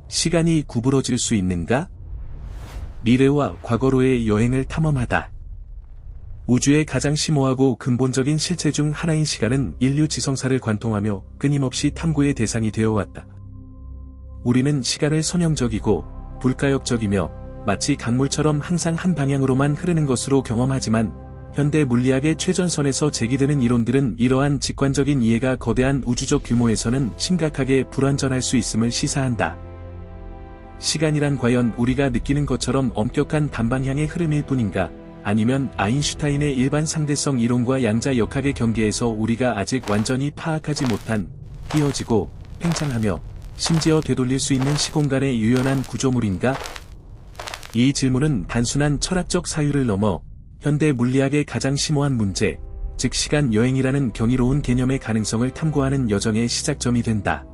시간이 구부러질 수 있는가? 미래와 과거로의 여행을 탐험하다. 우주의 가장 심오하고 근본적인 실체 중 하나인 시간은 인류 지성사를 관통하며 끊임없이 탐구의 대상이 되어왔다. 우리는 시간을 선형적이고 불가역적이며 마치 강물처럼 항상 한 방향으로만 흐르는 것으로 경험하지만 현대 물리학의 최전선에서 제기되는 이론들은 이러한 직관적인 이해가 거대한 우주적 규모에서는 심각하게 불완전할 수 있음을 시사한다. 시간이란 과연 우리가 느끼는 것처럼 엄격한 단방향의 흐름일 뿐인가? 아니면 아인슈타인의 일반 상대성 이론과 양자 역학의 경계에서 우리가 아직 완전히 파악하지 못한 휘어지고 팽창하며 심지어 되돌릴 수 있는 시공간의 유연한 구조물인가? 이 질문은 단순한 철학적 사유를 넘어 현대 물리학의 가장 심오한 문제, 즉 시간 여행이라는 경이로운 개념의 가능성을 탐구하는 여정의 시작점이 된다.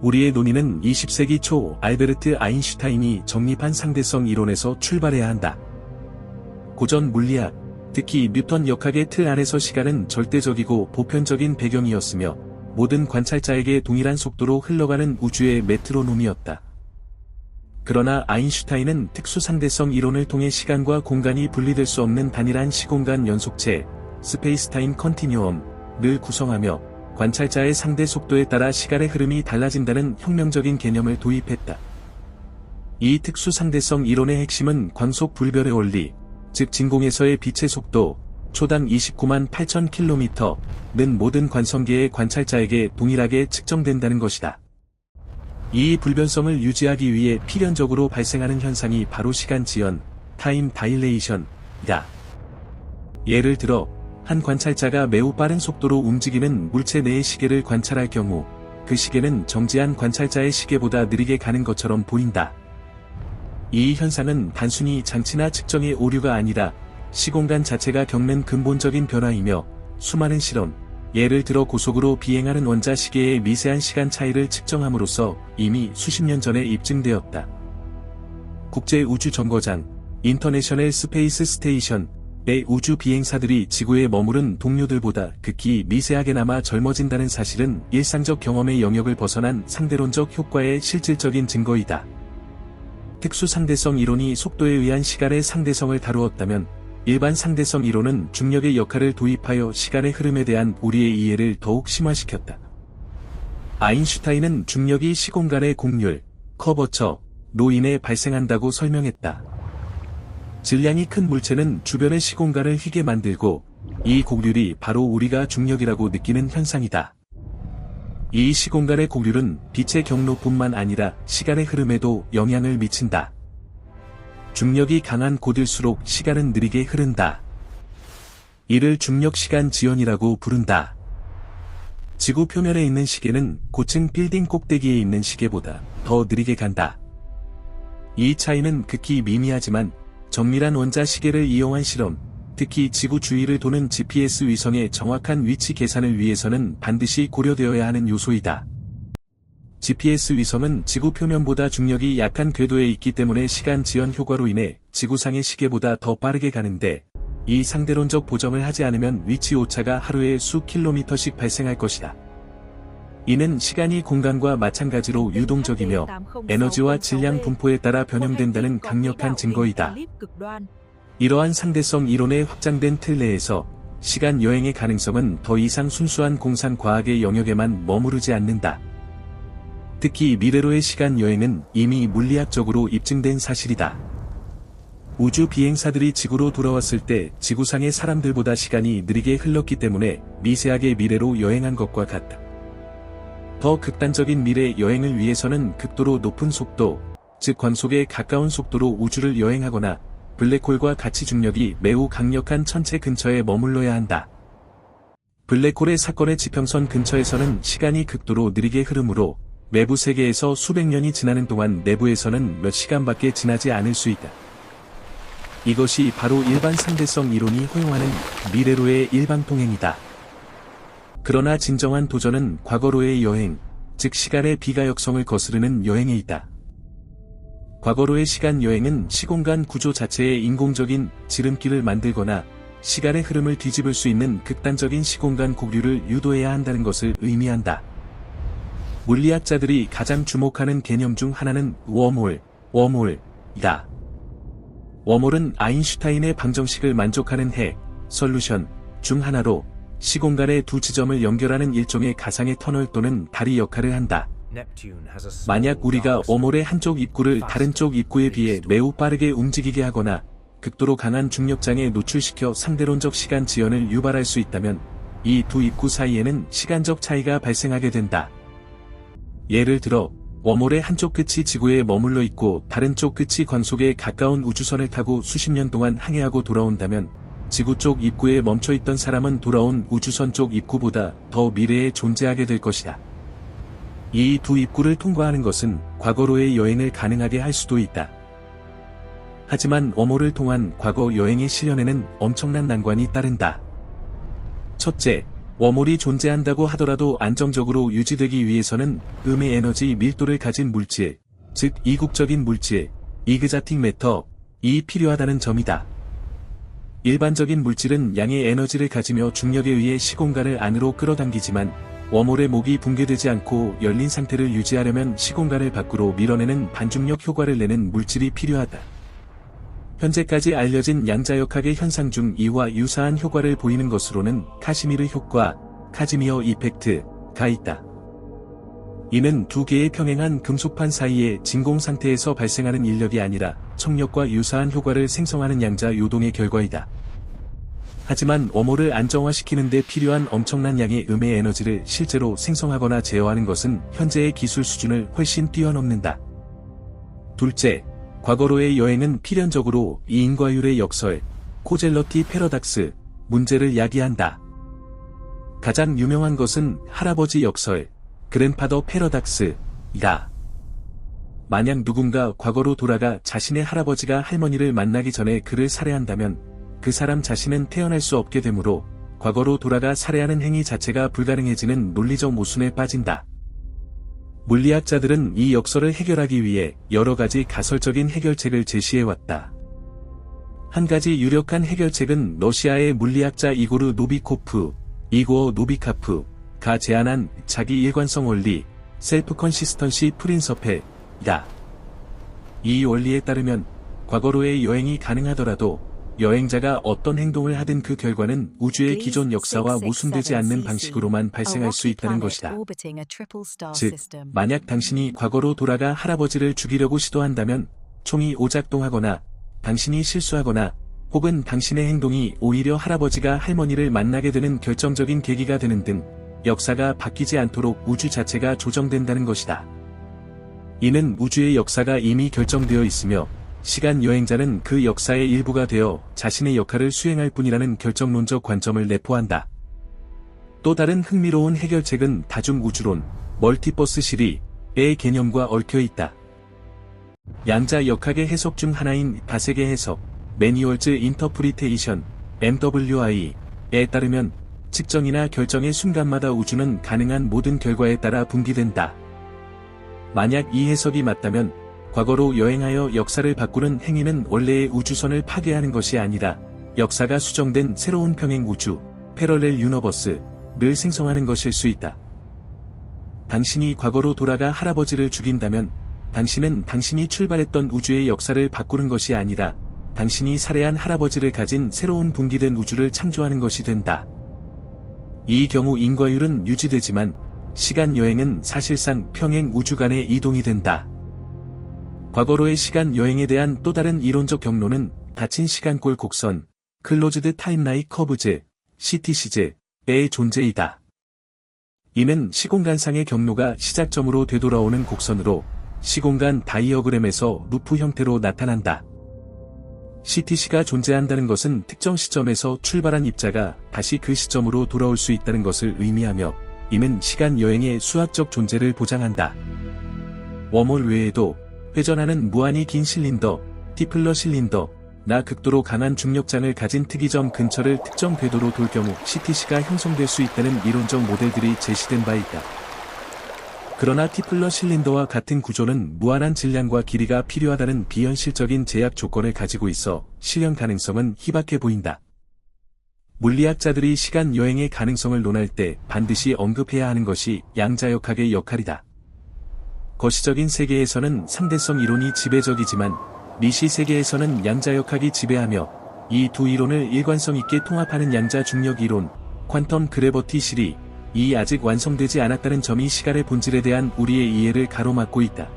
우리의 논의는 20세기 초 알베르트 아인슈타인이 정립한 상대성 이론에서 출발해야 한다. 고전 물리학, 특히 뉴턴 역학의 틀 안에서 시간은 절대적이고 보편적인 배경이었으며 모든 관찰자에게 동일한 속도로 흘러가는 우주의 메트로놈이었다. 그러나 아인슈타인은 특수상대성 이론을 통해 시간과 공간이 분리될 수 없는 단일한 시공간 연속체, 스페이스타임 컨티뉴엄을 구성하며 관찰자의 상대 속도에 따라 시간의 흐름이 달라진다는 혁명적인 개념을 도입했다. 이 특수상대성 이론의 핵심은 광속 불별의 원리, 즉 진공에서의 빛의 속도, 초당 29만 8천 km는 모든 관성계의 관찰자에게 동일하게 측정된다는 것이다. 이 불변성을 유지하기 위해 필연적으로 발생하는 현상이 바로 시간 지연, 타임 다일레이션이다. 예를 들어, 한 관찰자가 매우 빠른 속도로 움직이는 물체 내의 시계를 관찰할 경우, 그 시계는 정지한 관찰자의 시계보다 느리게 가는 것처럼 보인다. 이 현상은 단순히 장치나 측정의 오류가 아니라 시공간 자체가 겪는 근본적인 변화이며 수많은 실험, 예를 들어 고속으로 비행하는 원자 시계의 미세한 시간 차이를 측정함으로써 이미 수십 년 전에 입증되었다. 국제우주정거장, 인터내셔널 스페이스 스테이션의 우주 비행사들이 지구에 머무른 동료들보다 극히 미세하게나마 젊어진다는 사실은 일상적 경험의 영역을 벗어난 상대론적 효과의 실질적인 증거이다. 특수상대성 이론이 속도에 의한 시간의 상대성을 다루었다면 일반 상대성 이론은 중력의 역할을 도입하여 시간의 흐름에 대한 우리의 이해를 더욱 심화시켰다. 아인슈타인은 중력이 시공간의 곡률, 커버처로 인해 발생한다고 설명했다. 질량이 큰 물체는 주변의 시공간을 휘게 만들고 이 곡률이 바로 우리가 중력이라고 느끼는 현상이다. 이 시공간의 곡률은 빛의 경로뿐만 아니라 시간의 흐름에도 영향을 미친다. 중력이 강한 곳일수록 시간은 느리게 흐른다. 이를 중력시간 지연이라고 부른다. 지구 표면에 있는 시계는 고층 빌딩 꼭대기에 있는 시계보다 더 느리게 간다. 이 차이는 극히 미미하지만 정밀한 원자 시계를 이용한 실험, 특히 지구 주위를 도는 GPS 위성의 정확한 위치 계산을 위해서는 반드시 고려되어야 하는 요소이다. GPS 위성은 지구 표면보다 중력이 약한 궤도에 있기 때문에 시간 지연 효과로 인해 지구상의 시계보다 더 빠르게 가는데, 이 상대론적 보정을 하지 않으면 위치 오차가 하루에 수 킬로미터씩 발생할 것이다. 이는 시간이 공간과 마찬가지로 유동적이며 에너지와 질량 분포에 따라 변형된다는 강력한 증거이다. 이러한 상대성 이론의 확장된 틀 내에서 시간 여행의 가능성은 더 이상 순수한 공상 과학의 영역에만 머무르지 않는다. 특히 미래로의 시간 여행은 이미 물리학적으로 입증된 사실이다. 우주 비행사들이 지구로 돌아왔을 때 지구상의 사람들보다 시간이 느리게 흘렀기 때문에 미세하게 미래로 여행한 것과 같다. 더 극단적인 미래 여행을 위해서는 극도로 높은 속도, 즉 광속에 가까운 속도로 우주를 여행하거나 블랙홀과 가치 중력이 매우 강력한 천체 근처에 머물러야 한다. 블랙홀의 사건의 지평선 근처에서는 시간이 극도로 느리게 흐르므로 외부 세계에서 수백 년이 지나는 동안 내부에서는 몇 시간밖에 지나지 않을 수 있다. 이것이 바로 일반 상대성 이론이 허용하는 미래로의 일방통행이다. 그러나 진정한 도전은 과거로의 여행, 즉 시간의 비가역성을 거스르는 여행에 있다. 과거로의 시간 여행은 시공간 구조 자체에 인공적인 지름길을 만들거나 시간의 흐름을 뒤집을 수 있는 극단적인 시공간 곡류를 유도해야 한다는 것을 의미한다. 물리학자들이 가장 주목하는 개념 중 하나는 웜홀이다. 웜홀은 아인슈타인의 방정식을 만족하는 솔루션 중 하나로 시공간의 두 지점을 연결하는 일종의 가상의 터널 또는 다리 역할을 한다. 만약 우리가 웜홀의 한쪽 입구를 다른 쪽 입구에 비해 매우 빠르게 움직이게 하거나 극도로 강한 중력장에 노출시켜 상대론적 시간 지연을 유발할 수 있다면 이 두 입구 사이에는 시간적 차이가 발생하게 된다. 예를 들어 웜홀의 한쪽 끝이 지구에 머물러 있고 다른 쪽 끝이 광속에 가까운 우주선을 타고 수십 년 동안 항해하고 돌아온다면 지구 쪽 입구에 멈춰있던 사람은 돌아온 우주선 쪽 입구보다 더 미래에 존재하게 될 것이다. 이 두 입구를 통과하는 것은 과거로의 여행을 가능하게 할 수도 있다. 하지만 웜홀을 통한 과거 여행의 실현에는 엄청난 난관이 따른다. 첫째, 웜홀이 존재한다고 하더라도 안정적으로 유지되기 위해서는 음의 에너지 밀도를 가진 물질, 즉 이국적인 물질, 이그자틱 매터이 필요하다는 점이다. 일반적인 물질은 양의 에너지를 가지며 중력에 의해 시공간을 안으로 끌어당기지만 웜홀의 목이 붕괴되지 않고 열린 상태를 유지하려면 시공간을 밖으로 밀어내는 반중력 효과를 내는 물질이 필요하다. 현재까지 알려진 양자역학의 현상 중 이와 유사한 효과를 보이는 것으로는 카시미르 효과, 카지미어 이펙트가 있다. 이는 두 개의 평행한 금속판 사이의 진공 상태에서 발생하는 인력이 아니라 청력과 유사한 효과를 생성하는 양자 요동의 결과이다. 하지만 웜홀을 안정화시키는 데 필요한 엄청난 양의 음의 에너지를 실제로 생성하거나 제어하는 것은 현재의 기술 수준을 훨씬 뛰어넘는다. 둘째, 과거로의 여행은 필연적으로 이인과율의 역설, 코젤러티 패러닥스, 문제를 야기한다. 가장 유명한 것은 할아버지 역설, 그랜파더 패러닥스이다. 만약 누군가 과거로 돌아가 자신의 할아버지가 할머니를 만나기 전에 그를 살해한다면 그 사람 자신은 태어날 수 없게 되므로 과거로 돌아가 살해하는 행위 자체가 불가능해지는 논리적 모순에 빠진다. 물리학자들은 이 역설을 해결하기 위해 여러 가지 가설적인 해결책을 제시해왔다. 한 가지 유력한 해결책은 러시아의 물리학자 이고르 노비카프가 제안한 자기 일관성 원리, 셀프 컨시스턴시 프린서펠이다. 이 원리에 따르면 과거로의 여행이 가능하더라도 여행자가 어떤 행동을 하든 그 결과는 우주의 기존 역사와 모순되지 않는 방식으로만 발생할 수 있다는 것이다. 즉, 만약 당신이 과거로 돌아가 할아버지를 죽이려고 시도한다면 총이 오작동하거나 당신이 실수하거나 혹은 당신의 행동이 오히려 할아버지가 할머니를 만나게 되는 결정적인 계기가 되는 등 역사가 바뀌지 않도록 우주 자체가 조정된다는 것이다. 이는 우주의 역사가 이미 결정되어 있으며 시간 여행자는 그 역사의 일부가 되어 자신의 역할을 수행할 뿐이라는 결정론적 관점을 내포한다. 또 다른 흥미로운 해결책은 다중우주론, 멀티버스 시리의 개념과 얽혀 있다. 양자 역학의 해석 중 하나인 다색의 해석, 매니월즈 인터프리테이션, MWI에 따르면 측정이나 결정의 순간마다 우주는 가능한 모든 결과에 따라 분기된다. 만약 이 해석이 맞다면 과거로 여행하여 역사를 바꾸는 행위는 원래의 우주선을 파괴하는 것이 아니라 역사가 수정된 새로운 평행 우주, 패러렐 유니버스를 생성하는 것일 수 있다. 당신이 과거로 돌아가 할아버지를 죽인다면 당신은 당신이 출발했던 우주의 역사를 바꾸는 것이 아니라 당신이 살해한 할아버지를 가진 새로운 분기된 우주를 창조하는 것이 된다. 이 경우 인과율은 유지되지만 시간 여행은 사실상 평행 우주 간의 이동이 된다. 과거로의 시간 여행에 대한 또 다른 이론적 경로는 닫힌 시간골 곡선, 클로즈드 타임라인 커브즈, CTC즈의 존재이다. 이는 시공간상의 경로가 시작점으로 되돌아오는 곡선으로 시공간 다이어그램에서 루프 형태로 나타난다. CTC가 존재한다는 것은 특정 시점에서 출발한 입자가 다시 그 시점으로 돌아올 수 있다는 것을 의미하며 이는 시간 여행의 수학적 존재를 보장한다. 웜홀 외에도 회전하는 무한히 긴 실린더, 티플러 실린더나 극도로 강한 중력장을 가진 특이점 근처를 특정 궤도로 돌 경우 CTC가 형성될 수 있다는 이론적 모델들이 제시된 바 있다. 그러나 티플러 실린더와 같은 구조는 무한한 질량과 길이가 필요하다는 비현실적인 제약 조건을 가지고 있어 실현 가능성은 희박해 보인다. 물리학자들이 시간 여행의 가능성을 논할 때 반드시 언급해야 하는 것이 양자역학의 역할이다. 거시적인 세계에서는 상대성 이론이 지배적이지만 미시 세계에서는 양자역학이 지배하며 이 두 이론을 일관성 있게 통합하는 양자 중력 이론, 퀀텀 그래버티 실이 아직 완성되지 않았다는 점이 시간의 본질에 대한 우리의 이해를 가로막고 있다.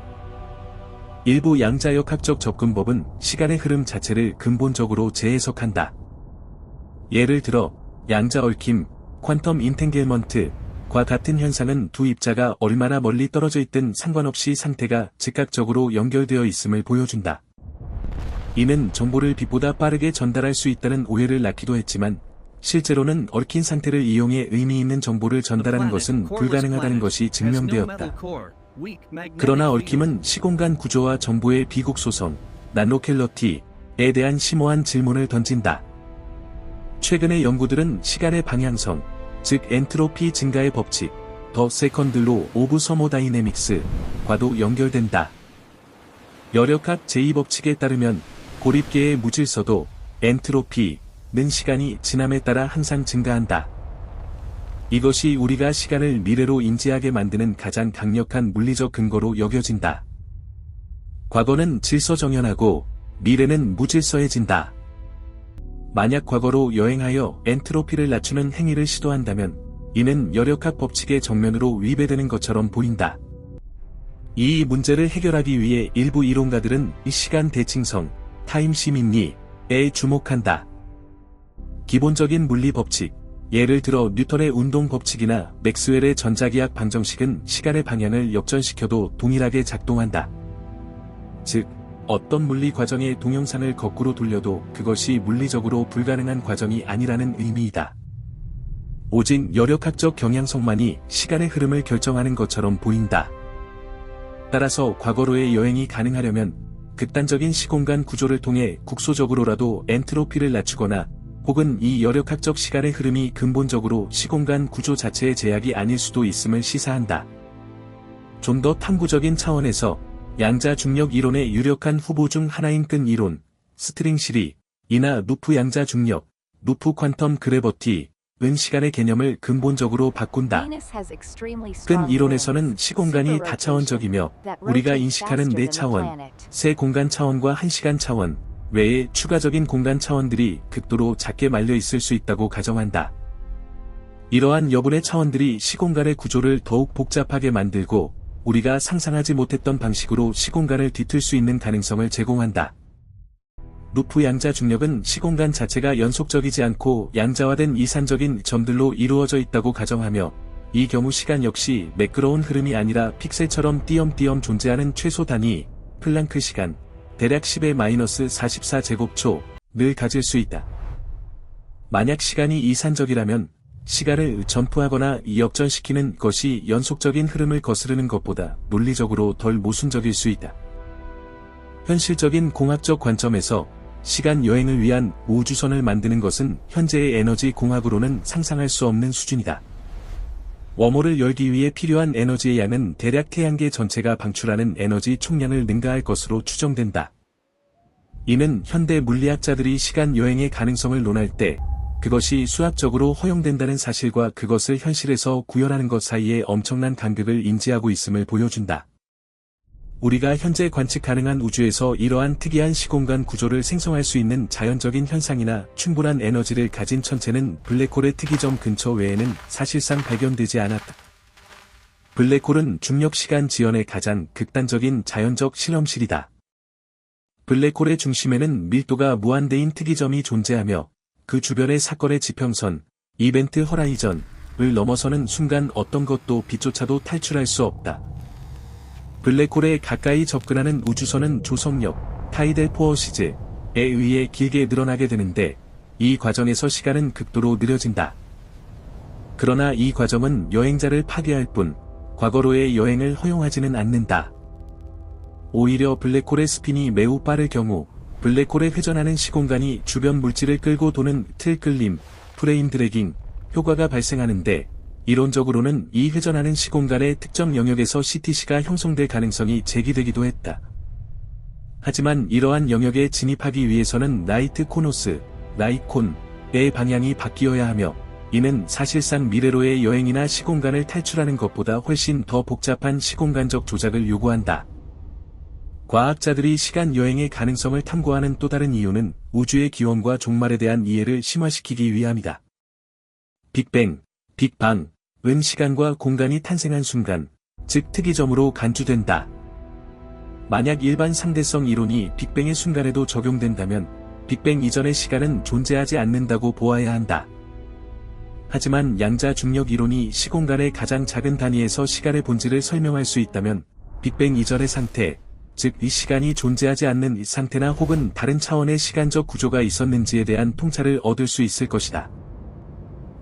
일부 양자역학적 접근법은 시간의 흐름 자체를 근본적으로 재해석한다. 예를 들어 양자 얽힘, 퀀텀 인탱겔먼트과 같은 현상은 두 입자가 얼마나 멀리 떨어져 있든 상관없이 상태가 즉각적으로 연결되어 있음을 보여준다. 이는 정보를 빛보다 빠르게 전달할 수 있다는 오해를 낳기도 했지만 실제로는 얽힌 상태를 이용해 의미 있는 정보를 전달하는 것은 불가능하다는 것이 증명되었다. 그러나 얽힘은 시공간 구조와 정보의 비곡소성, 나노켈러티에 대한 심오한 질문을 던진다. 최근의 연구들은 시간의 방향성, 즉 엔트로피 증가의 법칙, 더 세컨드 로 오브 서모다이내믹스과도 연결된다. 열역학 제2법칙에 따르면 고립계의 무질서도 엔트로피는 시간이 지남에 따라 항상 증가한다. 이것이 우리가 시간을 미래로 인지하게 만드는 가장 강력한 물리적 근거로 여겨진다. 과거는 질서정연하고 미래는 무질서해진다. 만약 과거로 여행하여 엔트로피를 낮추는 행위를 시도한다면 이는 열역학 법칙의 정면으로 위배되는 것처럼 보인다. 이 문제를 해결하기 위해 일부 이론가들은 이 시간 대칭성, 타임 시민리에 주목한다. 기본적인 물리 법칙, 예를 들어 뉴턴의 운동 법칙이나 맥스웰의 전자기학 방정식은 시간의 방향을 역전시켜도 동일하게 작동한다. 즉, 어떤 물리 과정의 동영상을 거꾸로 돌려도 그것이 물리적으로 불가능한 과정이 아니라는 의미이다. 오직 열역학적 경향성만이 시간의 흐름을 결정하는 것처럼 보인다. 따라서 과거로의 여행이 가능하려면 극단적인 시공간 구조를 통해 국소적으로라도 엔트로피를 낮추거나 혹은 이 열역학적 시간의 흐름이 근본적으로 시공간 구조 자체의 제약이 아닐 수도 있음을 시사한다. 좀 더 탐구적인 차원에서 양자 중력 이론의 유력한 후보 중 하나인 끈 이론, 스트링 시리, 이나 루프 양자 중력, 루프 퀀텀 그래버티, 은 시간의 개념을 근본적으로 바꾼다. 끈 이론에서는 시공간이 다차원적이며 우리가 인식하는 4차원, 세 공간 차원과 1시간 차원 외에 추가적인 공간 차원들이 극도로 작게 말려 있을 수 있다고 가정한다. 이러한 여분의 차원들이 시공간의 구조를 더욱 복잡하게 만들고 우리가 상상하지 못했던 방식으로 시공간을 뒤틀 수 있는 가능성을 제공한다. 루프 양자 중력은 시공간 자체가 연속적이지 않고 양자화된 이산적인 점들로 이루어져 있다고 가정하며 이 경우 시간 역시 매끄러운 흐름이 아니라 픽셀처럼 띄엄띄엄 존재하는 최소 단위, 플랑크 시간, 대략 10^-44 제곱초를 가질 수 있다. 만약 시간이 이산적이라면 시간을 점프하거나 역전시키는 것이 연속적인 흐름을 거스르는 것보다 물리적으로 덜 모순적일 수 있다. 현실적인 공학적 관점에서 시간 여행을 위한 우주선을 만드는 것은 현재의 에너지 공학으로는 상상할 수 없는 수준이다. 웜홀을 열기 위해 필요한 에너지의 양은 대략 태양계 전체가 방출하는 에너지 총량을 능가할 것으로 추정된다. 이는 현대 물리학자들이 시간 여행의 가능성을 논할 때 그것이 수학적으로 허용된다는 사실과 그것을 현실에서 구현하는 것 사이에 엄청난 간극을 인지하고 있음을 보여준다. 우리가 현재 관측 가능한 우주에서 이러한 특이한 시공간 구조를 생성할 수 있는 자연적인 현상이나 충분한 에너지를 가진 천체는 블랙홀의 특이점 근처 외에는 사실상 발견되지 않았다. 블랙홀은 중력시간 지연의 가장 극단적인 자연적 실험실이다. 블랙홀의 중심에는 밀도가 무한대인 특이점이 존재하며 그 주변의 사건의 지평선, 이벤트 허라이전을 넘어서는 순간 어떤 것도 빛조차도 탈출할 수 없다. 블랙홀에 가까이 접근하는 우주선은 조성력, 타이델 포어시즈에 의해 길게 늘어나게 되는데 이 과정에서 시간은 극도로 느려진다. 그러나 이 과정은 여행자를 파괴할 뿐 과거로의 여행을 허용하지는 않는다. 오히려 블랙홀의 스핀이 매우 빠를 경우 블랙홀에 회전하는 시공간이 주변 물질을 끌고 도는 틀 끌림, 프레임 드래깅 효과가 발생하는데 이론적으로는 이 회전하는 시공간의 특정 영역에서 CTC가 형성될 가능성이 제기되기도 했다. 하지만 이러한 영역에 진입하기 위해서는 라이트 코노스, 라이콘의 방향이 바뀌어야 하며 이는 사실상 미래로의 여행이나 시공간을 탈출하는 것보다 훨씬 더 복잡한 시공간적 조작을 요구한다. 과학자들이 시간 여행의 가능성을 탐구하는 또 다른 이유는 우주의 기원과 종말에 대한 이해를 심화시키기 위함이다. 빅뱅, 빅방은 시간과 공간이 탄생한 순간, 즉 특이점으로 간주된다. 만약 일반 상대성 이론이 빅뱅의 순간에도 적용된다면 빅뱅 이전의 시간은 존재하지 않는다고 보아야 한다. 하지만 양자 중력 이론이 시공간의 가장 작은 단위에서 시간의 본질을 설명할 수 있다면 빅뱅 이전의 상태, 즉 이 시간이 존재하지 않는 이 상태나 혹은 다른 차원의 시간적 구조가 있었는지에 대한 통찰을 얻을 수 있을 것이다.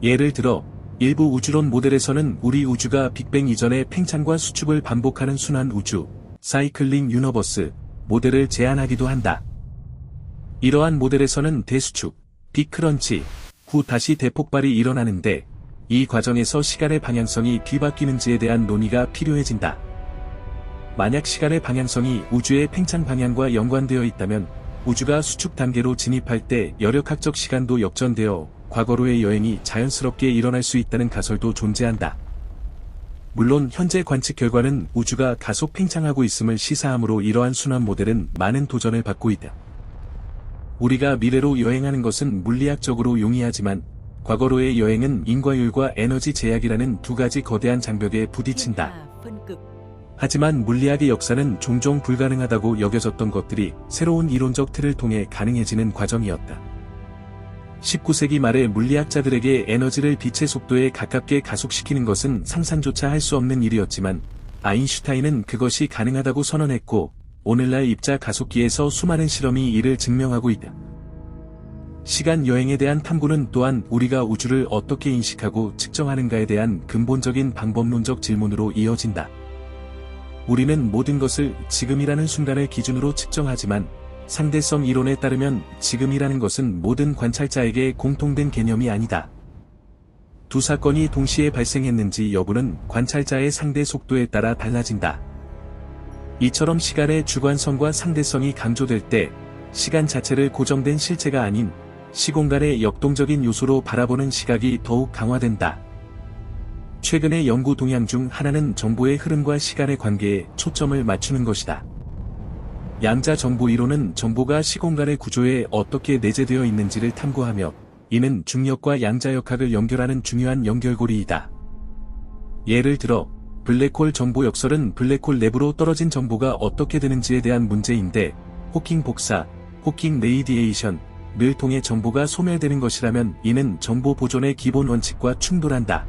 예를 들어 일부 우주론 모델에서는 우리 우주가 빅뱅 이전의 팽창과 수축을 반복하는 순환 우주, 사이클링 유니버스 모델을 제안하기도 한다. 이러한 모델에서는 대수축, 빅크런치 후 다시 대폭발이 일어나는데 이 과정에서 시간의 방향성이 뒤바뀌는지에 대한 논의가 필요해진다. 만약 시간의 방향성이 우주의 팽창 방향과 연관되어 있다면 우주가 수축 단계로 진입할 때 여력학적 시간도 역전되어 과거로의 여행이 자연스럽게 일어날 수 있다는 가설도 존재한다. 물론 현재 관측 결과는 우주가 가속 팽창하고 있음을 시사하므로 이러한 순환 모델은 많은 도전을 받고 있다. 우리가 미래로 여행하는 것은 물리학적으로 용이하지만 과거로의 여행은 인과율과 에너지 제약이라는 두 가지 거대한 장벽에 부딪힌다. 하지만 물리학의 역사는 종종 불가능하다고 여겨졌던 것들이 새로운 이론적 틀을 통해 가능해지는 과정이었다. 19세기 말에 물리학자들에게 에너지를 빛의 속도에 가깝게 가속시키는 것은 상상조차 할 수 없는 일이었지만 아인슈타인은 그것이 가능하다고 선언했고 오늘날 입자 가속기에서 수많은 실험이 이를 증명하고 있다. 시간 여행에 대한 탐구는 또한 우리가 우주를 어떻게 인식하고 측정하는가에 대한 근본적인 방법론적 질문으로 이어진다. 우리는 모든 것을 지금이라는 순간을 기준으로 측정하지만 상대성 이론에 따르면 지금이라는 것은 모든 관찰자에게 공통된 개념이 아니다. 두 사건이 동시에 발생했는지 여부는 관찰자의 상대 속도에 따라 달라진다. 이처럼 시간의 주관성과 상대성이 강조될 때 시간 자체를 고정된 실체가 아닌 시공간의 역동적인 요소로 바라보는 시각이 더욱 강화된다. 최근의 연구 동향 중 하나는 정보의 흐름과 시간의 관계에 초점을 맞추는 것이다. 양자 정보 이론은 정보가 시공간의 구조에 어떻게 내재되어 있는지를 탐구하며 이는 중력과 양자역학을 연결하는 중요한 연결고리이다. 예를 들어 블랙홀 정보 역설은 블랙홀 내부로 떨어진 정보가 어떻게 되는지에 대한 문제인데 호킹 복사, 호킹 레이디에이션을 통해 정보가 소멸되는 것이라면 이는 정보 보존의 기본 원칙과 충돌한다.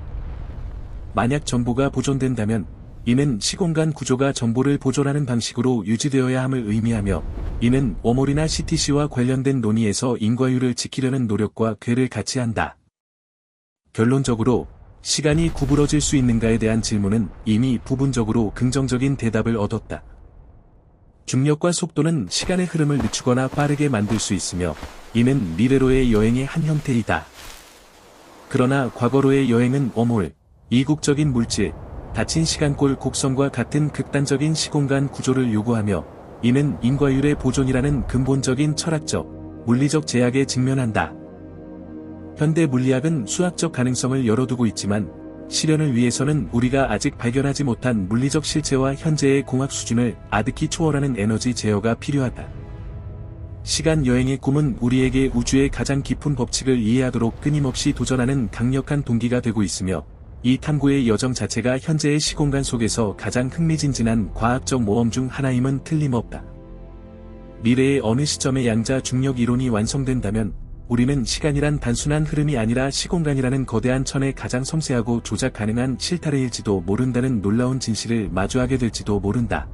만약 정보가 보존된다면 이는 시공간 구조가 정보를 보존하는 방식으로 유지되어야 함을 의미하며 이는 워몰이나 CTC와 관련된 논의에서 인과율을 지키려는 노력과 궤를 같이 한다. 결론적으로 시간이 구부러질 수 있는가에 대한 질문은 이미 부분적으로 긍정적인 대답을 얻었다. 중력과 속도는 시간의 흐름을 늦추거나 빠르게 만들 수 있으며 이는 미래로의 여행의 한 형태이다. 그러나 과거로의 여행은 워몰, 이국적인 물질, 닫힌 시간골 곡선과 같은 극단적인 시공간 구조를 요구하며 이는 인과율의 보존이라는 근본적인 철학적, 물리적 제약에 직면한다. 현대 물리학은 수학적 가능성을 열어두고 있지만 실현을 위해서는 우리가 아직 발견하지 못한 물리적 실체와 현재의 공학 수준을 아득히 초월하는 에너지 제어가 필요하다. 시간 여행의 꿈은 우리에게 우주의 가장 깊은 법칙을 이해하도록 끊임없이 도전하는 강력한 동기가 되고 있으며 이 탐구의 여정 자체가 현재의 시공간 속에서 가장 흥미진진한 과학적 모험 중 하나임은 틀림없다. 미래의 어느 시점에 양자 중력 이론이 완성된다면 우리는 시간이란 단순한 흐름이 아니라 시공간이라는 거대한 천의 가장 섬세하고 조작 가능한 실타래일지도 모른다는 놀라운 진실을 마주하게 될지도 모른다.